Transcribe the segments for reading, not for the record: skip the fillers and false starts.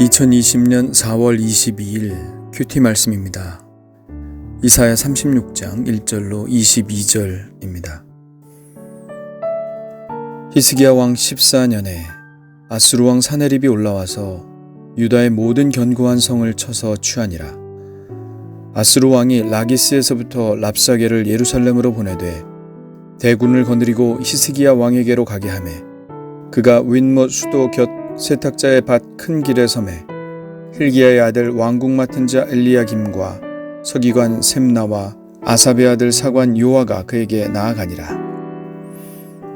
2020년 4월 22일 큐티 말씀입니다. 이사야 36장 1절로 22절입니다. 히스기야 왕 14년에 아수르 왕 사네립이 올라와서 유다의 모든 견고한 성을 쳐서 취하니라. 아수르 왕이 라기스에서부터 랍사게를 예루살렘으로 보내되 대군을 거느리고 히스기야 왕에게로 가게 하매 그가 윗못 수도 곁 세탁자의 밭 큰 길에 섬에 hil기야의 아들 왕국 맡은 자 엘리야김과 서기관 셈나와 아삽의 아들 사관 요아가 그에게 나아가니라.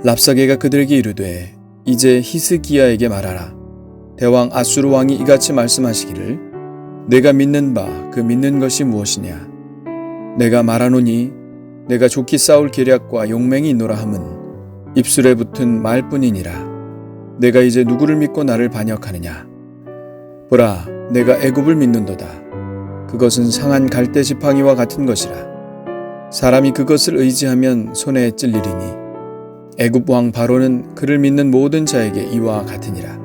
랍사게가 그들에게 이르되 이제 히스기야에게 말하라. 대왕 아수르 왕이 이같이 말씀하시기를 내가 믿는 바 그 믿는 것이 무엇이냐. 내가 말하노니 내가 좋게 싸울 계략과 용맹이 있노라 함은 입술에 붙은 말뿐이니라. 내가 이제 누구를 믿고 나를 반역하느냐. 보라, 내가 애굽을 믿는도다. 그것은 상한 갈대 지팡이와 같은 것이라. 사람이 그것을 의지하면 손에 찔리리니 애굽 왕 바로는 그를 믿는 모든 자에게 이와 같으니라.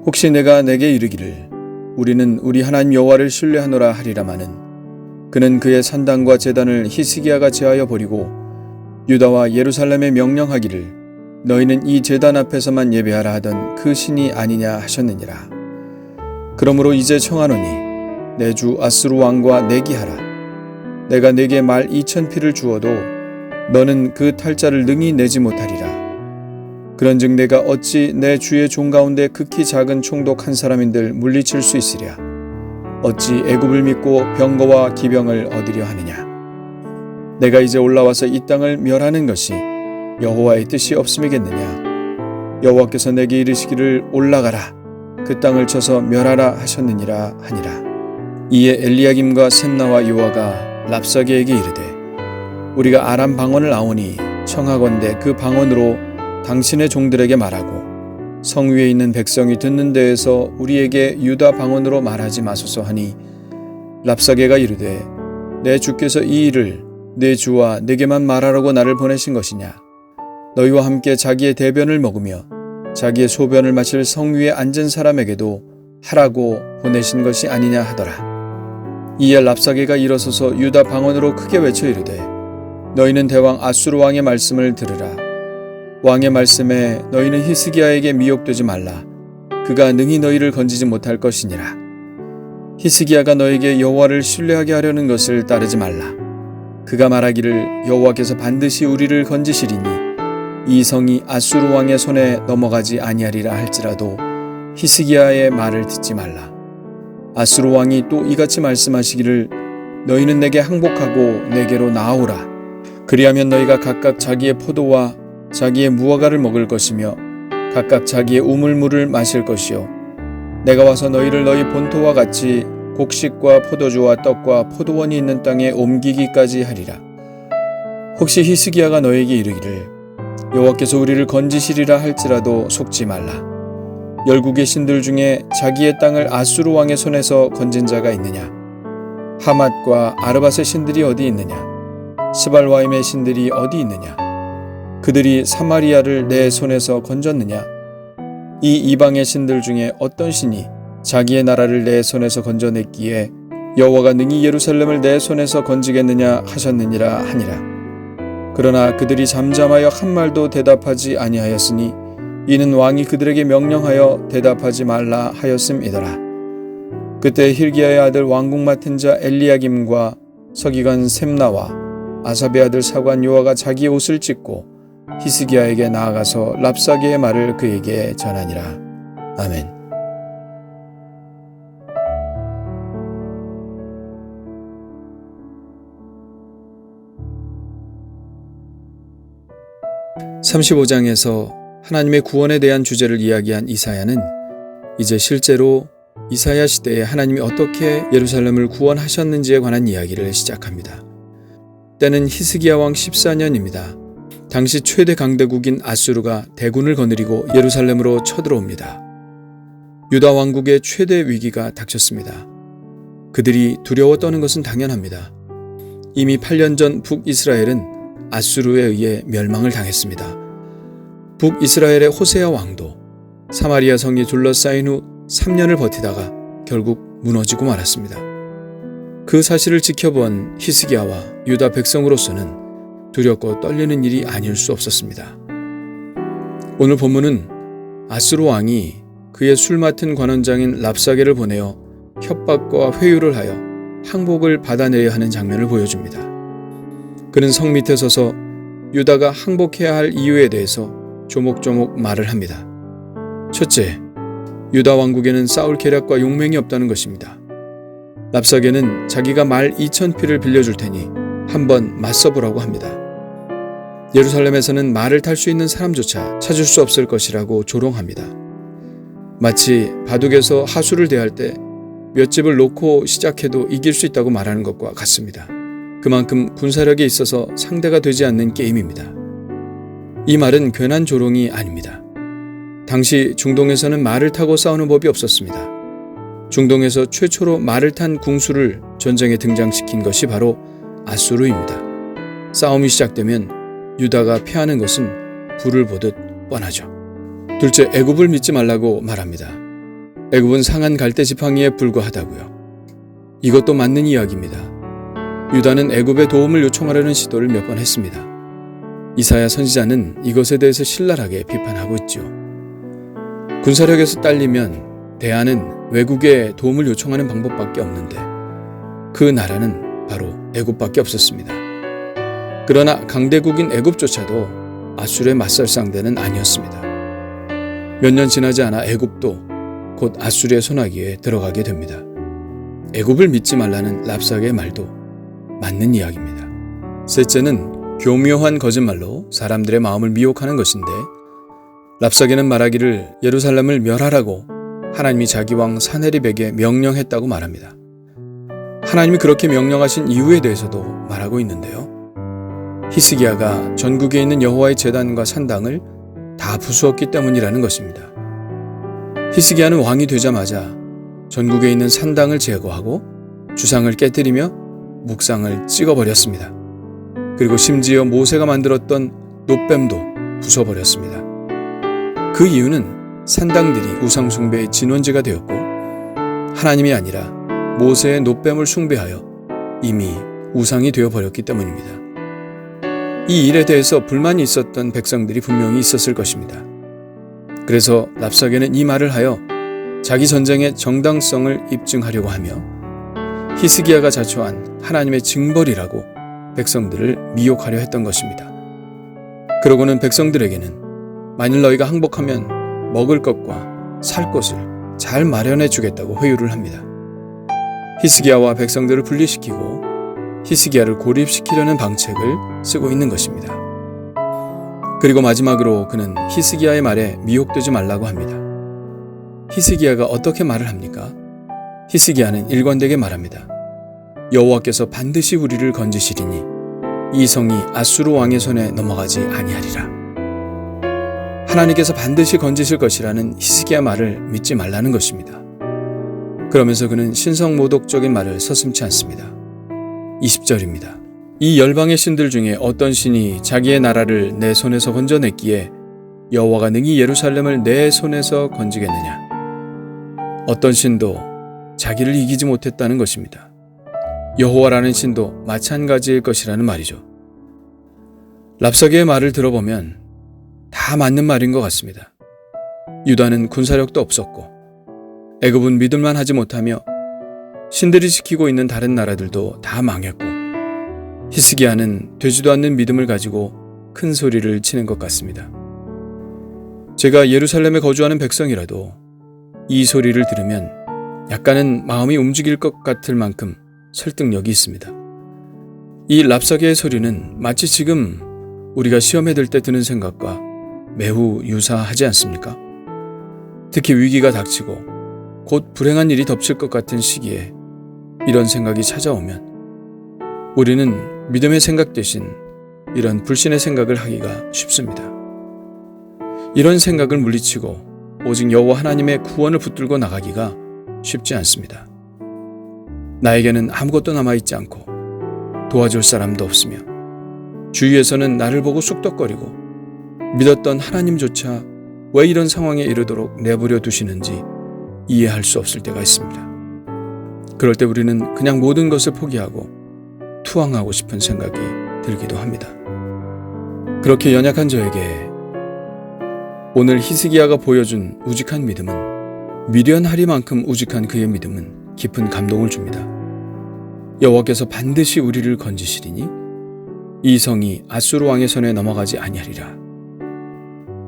혹시 내가 내게 이르기를 우리는 우리 하나님 여호와를 신뢰하노라 하리라마는 그는 그의 산당과 제단을 히스기야가 제하여 버리고 유다와 예루살렘에 명령하기를 너희는 이 제단 앞에서만 예배하라 하던 그 신이 아니냐 하셨느니라. 그러므로 이제 청하노니 내 주 아수르 왕과 내기하라. 내가 내게 말 2,000피를 주어도 너는 그 탈자를 능히 내지 못하리라. 그런즉 내가 어찌 내 주의 종 가운데 극히 작은 총독 한 사람인들 물리칠 수 있으랴. 어찌 애굽을 믿고 병거와 기병을 얻으려 하느냐. 내가 이제 올라와서 이 땅을 멸하는 것이 여호와의 뜻이 없음이겠느냐. 여호와께서 내게 이르시기를 올라가라. 그 땅을 쳐서 멸하라 하셨느니라 하니라. 이에 엘리야김과 셈나와 요아가 랍사게에게 이르되 우리가 아람 방언을 아오니 청하건대 그 방언으로 당신의 종들에게 말하고 성 위에 있는 백성이 듣는 데에서 우리에게 유다 방언으로 말하지 마소서 하니 랍사게가 이르되 내 주께서 이 일을 내 주와 내게만 말하라고 나를 보내신 것이냐. 너희와 함께 자기의 대변을 먹으며 자기의 소변을 마실 성 위에 앉은 사람에게도 하라고 보내신 것이 아니냐 하더라. 이에 랍사게가 일어서서 유다 방언으로 크게 외쳐 이르되 너희는 대왕 아수르 왕의 말씀을 들으라. 왕의 말씀에 너희는 히스기야에게 미혹되지 말라. 그가 능히 너희를 건지지 못할 것이니라. 히스기야가 너에게 여호와를 신뢰하게 하려는 것을 따르지 말라. 그가 말하기를 여호와께서 반드시 우리를 건지시리니 이 성이 아수르 왕의 손에 넘어가지 아니하리라 할지라도 히스기야의 말을 듣지 말라. 아수르 왕이 또 이같이 말씀하시기를 너희는 내게 항복하고 내게로 나아오라. 그리하면 너희가 각각 자기의 포도와 자기의 무화과를 먹을 것이며 각각 자기의 우물물을 마실 것이요 내가 와서 너희를 너희 본토와 같이 곡식과 포도주와 떡과 포도원이 있는 땅에 옮기기까지 하리라. 혹시 히스기야가 너에게 이르기를 여호와께서 우리를 건지시리라 할지라도 속지 말라. 열국의 신들 중에 자기의 땅을 아수르 왕의 손에서 건진 자가 있느냐. 하맛과 아르밧의 신들이 어디 있느냐. 스발와임의 신들이 어디 있느냐. 그들이 사마리아를 내 손에서 건졌느냐. 이 이방의 신들 중에 어떤 신이 자기의 나라를 내 손에서 건져냈기에 여호와가 능히 예루살렘을 내 손에서 건지겠느냐 하셨느니라 하니라. 그러나 그들이 잠잠하여 한 말도 대답하지 아니하였으니 이는 왕이 그들에게 명령하여 대답하지 말라 하였음이더라. 그때 hil기야의 아들 왕국 맡은 자 엘리야김과 서기관 셈나와 아삽의 아들 사관 요아가 자기의 옷을 찢고 히스기야에게 나아가서 랍사게의 말을 그에게 전하니라. 아멘. (35장에서) 하나님의 구원에 대한 주제를 이야기한 이사야는 이제 실제로 이사야 시대에 하나님이 어떻게 예루살렘을 구원하셨는지에 관한 이야기를 시작합니다. 때는 히스기야 왕 14년입니다. 당시 최대 강대국인 아수르가 대군을 거느리고 예루살렘으로 쳐들어옵니다. 유다 왕국의 최대 위기가 닥쳤습니다. 그들이 두려워 떠는 것은 당연합니다. 이미 8년 전 북이스라엘은 아수르에 의해 멸망을 당했습니다. 북이스라엘의 호세아 왕도 사마리아 성이 둘러싸인 후 3년을 버티다가 결국 무너지고 말았습니다. 그 사실을 지켜본 히스기야와 유다 백성으로서는 두렵고 떨리는 일이 아닐 수 없었습니다. 오늘 본문은 아수르 왕이 그의 술 맡은 관원장인 랍사게를 보내어 협박과 회유를 하여 항복을 받아내야 하는 장면을 보여줍니다. 그는 성 밑에 서서 유다가 항복해야 할 이유에 대해서 조목조목 말을 합니다. 첫째, 유다 왕국에는 싸울 계략과 용맹이 없다는 것입니다. 랍사게는 자기가 말 2,000피를 빌려줄 테니 한번 맞서보라고 합니다. 예루살렘에서는 말을 탈 수 있는 사람조차 찾을 수 없을 것이라고 조롱합니다. 마치 바둑에서 하수를 대할 때 몇 집을 놓고 시작해도 이길 수 있다고 말하는 것과 같습니다. 그만큼 군사력에 있어서 상대가 되지 않는 게임입니다. 이 말은 괜한 조롱이 아닙니다. 당시 중동에서는 말을 타고 싸우는 법이 없었습니다. 중동에서 최초로 말을 탄 궁수를 전쟁에 등장시킨 것이 바로 아수르입니다. 싸움이 시작되면 유다가 패하는 것은 불을 보듯 뻔하죠. 둘째, 애굽을 믿지 말라고 말합니다. 애굽은 상한 갈대 지팡이에 불과하다고요. 이것도 맞는 이야기입니다. 유다는 애굽의 도움을 요청하려는 시도를 몇 번 했습니다. 이사야 선지자는 이것에 대해서 신랄하게 비판하고 있죠. 군사력에서 딸리면 대안은 외국에 도움을 요청하는 방법밖에 없는데 그 나라는 바로 애굽밖에 없었습니다. 그러나 강대국인 애굽조차도 아수르에 맞설 상대는 아니었습니다. 몇 년 지나지 않아 애굽도 곧 아수르의 손아귀에 들어가게 됩니다. 애굽을 믿지 말라는 랍사게의 말도 맞는 이야기입니다. 셋째는 교묘한 거짓말로 사람들의 마음을 미혹하는 것인데 랍사게는 말하기를 예루살렘을 멸하라고 하나님이 자기 왕 사네립에게 명령했다고 말합니다. 하나님이 그렇게 명령하신 이유에 대해서도 말하고 있는데요. 히스기야가 전국에 있는 여호와의 제단과 산당을 다 부수었기 때문이라는 것입니다. 히스기야는 왕이 되자마자 전국에 있는 산당을 제거하고 주상을 깨뜨리며 묵상을 찍어버렸습니다. 그리고 심지어 모세가 만들었던 놋뱀도 부숴버렸습니다. 그 이유는 산당들이 우상숭배의 진원지가 되었고 하나님이 아니라 모세의 놋뱀을 숭배하여 이미 우상이 되어버렸기 때문입니다. 이 일에 대해서 불만이 있었던 백성들이 분명히 있었을 것입니다. 그래서 랍사게는 이 말을 하여 자기 전쟁의 정당성을 입증하려고 하며 히스기야가 자초한 하나님의 징벌이라고 백성들을 미혹하려 했던 것입니다. 그러고는 백성들에게는 만일 너희가 항복하면 먹을 것과 살 곳을 잘 마련해 주겠다고 회유를 합니다. 히스기야와 백성들을 분리시키고 히스기야를 고립시키려는 방책을 쓰고 있는 것입니다. 그리고 마지막으로 그는 히스기야의 말에 미혹되지 말라고 합니다. 히스기야가 어떻게 말을 합니까? 히스기야는 일관되게 말합니다. 여호와께서 반드시 우리를 건지시리니 이 성이 아수르 왕의 손에 넘어가지 아니하리라. 하나님께서 반드시 건지실 것이라는 히스기야 말을 믿지 말라는 것입니다. 그러면서 그는 신성모독적인 말을 서슴지 않습니다. 20절입니다. 이 열방의 신들 중에 어떤 신이 자기의 나라를 내 손에서 건져냈기에 여호와가 능히 예루살렘을 내 손에서 건지겠느냐. 어떤 신도 자기를 이기지 못했다는 것입니다. 여호와라는 신도 마찬가지일 것이라는 말이죠. 랍사게의 말을 들어보면 다 맞는 말인 것 같습니다. 유다는 군사력도 없었고 애굽은 믿을만 하지 못하며 신들이 지키고 있는 다른 나라들도 다 망했고 히스기야는 되지도 않는 믿음을 가지고 큰 소리를 치는 것 같습니다. 제가 예루살렘에 거주하는 백성이라도 이 소리를 들으면 약간은 마음이 움직일 것 같을 만큼 설득력이 있습니다. 이 랍사게의 소리는 마치 지금 우리가 시험에 들 때 드는 생각과 매우 유사하지 않습니까? 특히 위기가 닥치고 곧 불행한 일이 덮칠 것 같은 시기에 이런 생각이 찾아오면 우리는 믿음의 생각 대신 이런 불신의 생각을 하기가 쉽습니다. 이런 생각을 물리치고 오직 여호와 하나님의 구원을 붙들고 나가기가 쉽지 않습니다. 나에게는 아무것도 남아있지 않고 도와줄 사람도 없으며 주위에서는 나를 보고 쑥덕거리고 믿었던 하나님조차 왜 이런 상황에 이르도록 내버려 두시는지 이해할 수 없을 때가 있습니다. 그럴 때 우리는 그냥 모든 것을 포기하고 투항하고 싶은 생각이 들기도 합니다. 그렇게 연약한 저에게 오늘 히스기야가 보여준 우직한 믿음은 미련하리만큼 우직한 그의 믿음은 깊은 감동을 줍니다. 여호와께서 반드시 우리를 건지시리니 이 성이 아수르 왕의 손에 넘어가지 아니하리라.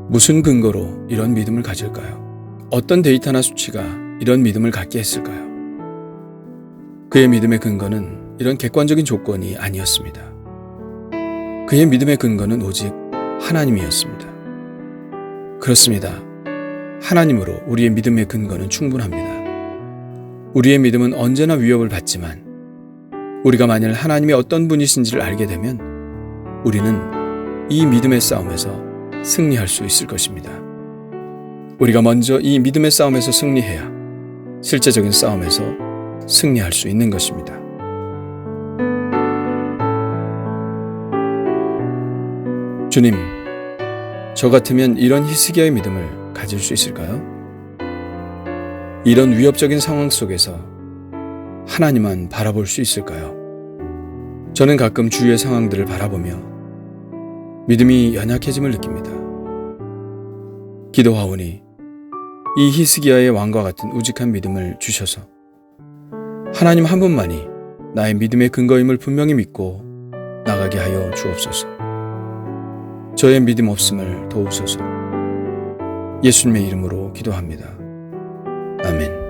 무슨 근거로 이런 믿음을 가질까요? 어떤 데이터나 수치가 이런 믿음을 갖게 했을까요? 그의 믿음의 근거는 이런 객관적인 조건이 아니었습니다. 그의 믿음의 근거는 오직 하나님이었습니다. 그렇습니다. 하나님으로 우리의 믿음의 근거는 충분합니다. 우리의 믿음은 언제나 위협을 받지만 우리가 만일 하나님이 어떤 분이신지를 알게 되면 우리는 이 믿음의 싸움에서 승리할 수 있을 것입니다. 우리가 먼저 이 믿음의 싸움에서 승리해야 실제적인 싸움에서 승리할 수 있는 것입니다. 주님, 저 같으면 이런 히스기야의 믿음을 가질 수 있을까요? 이런 위협적인 상황 속에서 하나님만 바라볼 수 있을까요? 저는 가끔 주위의 상황들을 바라보며 믿음이 연약해짐을 느낍니다. 기도하오니 이 히스기야의 왕과 같은 우직한 믿음을 주셔서 하나님 한 분만이 나의 믿음의 근거임을 분명히 믿고 나가게 하여 주옵소서. 저의 믿음 없음을 도우소서. 예수님의 이름으로 기도합니다. 아멘.